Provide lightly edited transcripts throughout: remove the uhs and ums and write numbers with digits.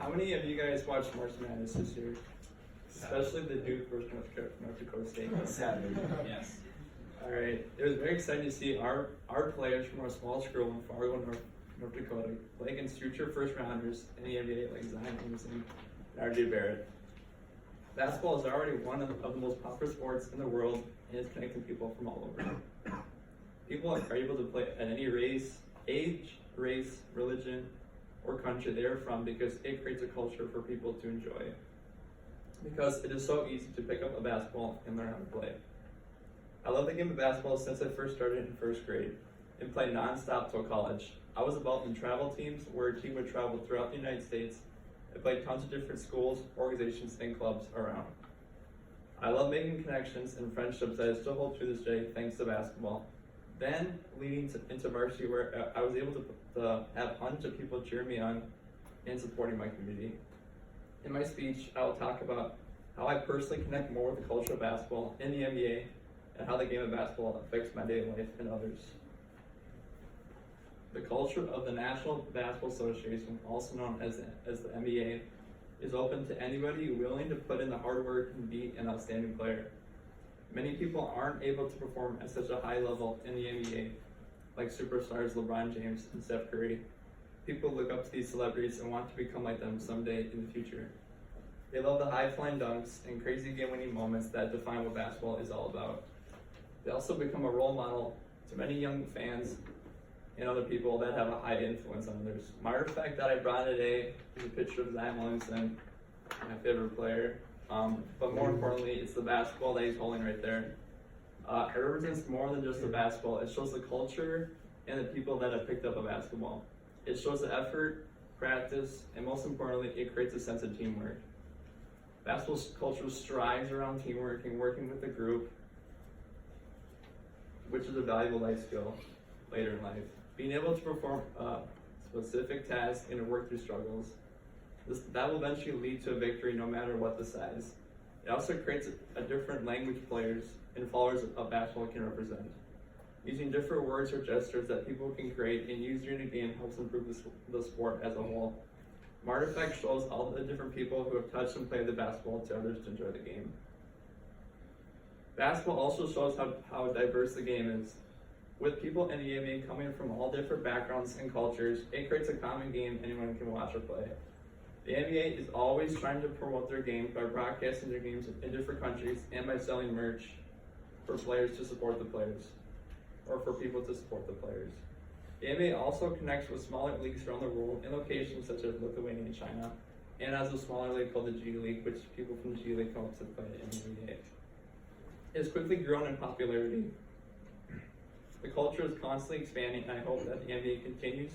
How many of you guys watched March Madness this year? Especially the Duke versus North Dakota State. Saturday. Yes. All right. It was very exciting to see our players from our small school in Fargo, North Dakota, play against future first rounders in the NBA like Zion Williamson and RJ Barrett. Basketball is already one of the most popular sports in the world, and it's connecting people from all over. People are able to play at any age, race, religion, or country they're from because it creates a culture for people to enjoy. Because it is so easy to pick up a basketball and learn how to play. I love the game of basketball since I first started in first grade and played non-stop till college. I was involved in travel teams where a team would travel throughout the United States. I played tons of different schools, organizations, and clubs around. I love making connections and friendships that I still hold to this day thanks to basketball. Then leading into varsity where I was able to have hundreds of people cheer me on and supporting my community. In my speech, I will talk about how I personally connect more with the culture of basketball in the NBA and how the game of basketball affects my daily life and others. The culture of the National Basketball Association, also known as the NBA, is open to anybody willing to put in the hard work and be an outstanding player. Many people aren't able to perform at such a high level in the NBA, like superstars LeBron James and Steph Curry. People look up to these celebrities and want to become like them someday in the future. They love the high-flying dunks and crazy game-winning moments that define what basketball is all about. They also become a role model to many young fans and other people that have a high influence on others. My artifact that I brought today is a picture of Zion Williamson, my favorite player. But more importantly, it's the basketball that he's holding right there. It represents more than just the basketball. It shows the culture and the people that have picked up a basketball. It shows the effort, practice, and most importantly, it creates a sense of teamwork. Basketball culture strives around teamwork and working with a group, which is a valuable life skill later in life. Being able to perform a specific task and to work through struggles, that will eventually lead to a victory no matter what the size. It also creates a different language players and followers of basketball can represent. Using different words or gestures that people can create and use during the game helps improve the sport as a whole. My artifact shows all the different people who have touched and played the basketball to others to enjoy the game. Basketball also shows how diverse the game is. With people in the NBA coming from all different backgrounds and cultures, it creates a common game anyone can watch or play. The NBA is always trying to promote their game by broadcasting their games in different countries and by selling merch for players to support the players, or for people to support the players. The NBA also connects with smaller leagues around the world in locations such as Lithuania and China, and has a smaller league called the G League, which people from the G League come up to play in the NBA. It has quickly grown in popularity. The culture is constantly expanding, and I hope that the NBA continues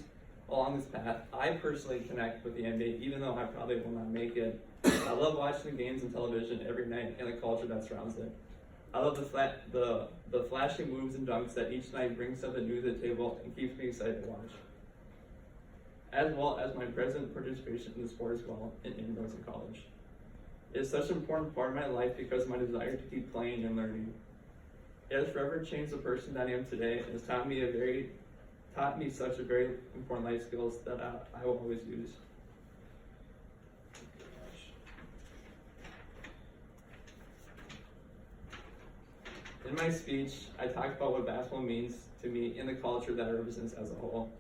along this path. I personally connect with the NBA, even though I probably will not make it. I love watching the games on television every night and the culture that surrounds it. I love the flashy moves and dunks that each night brings something new to the table and keeps me excited to watch. As well as my present participation in the sport as well in Northern College. It is such an important part of my life because of my desire to keep playing and learning. It has forever changed the person that I am today and has taught me such a very important life skills that I will always use. In my speech, I talked about what basketball means to me and the culture that it represents as a whole,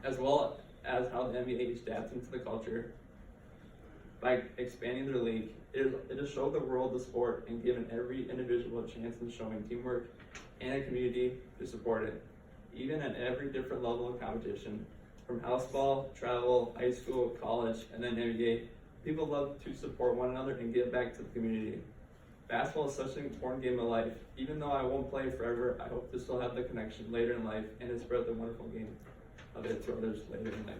as well as how the NBA is adapting to the culture by expanding their league. It has showed the world the sport and given every individual a chance in showing teamwork and a community to support it, even at every different level of competition, from house ball, travel, high school, college, and then NBA. People love to support one another and give back to the community. Basketball is such an important game of life. Even though I won't play forever, I hope to still have the connection later in life and to spread the wonderful game of it to others later in life.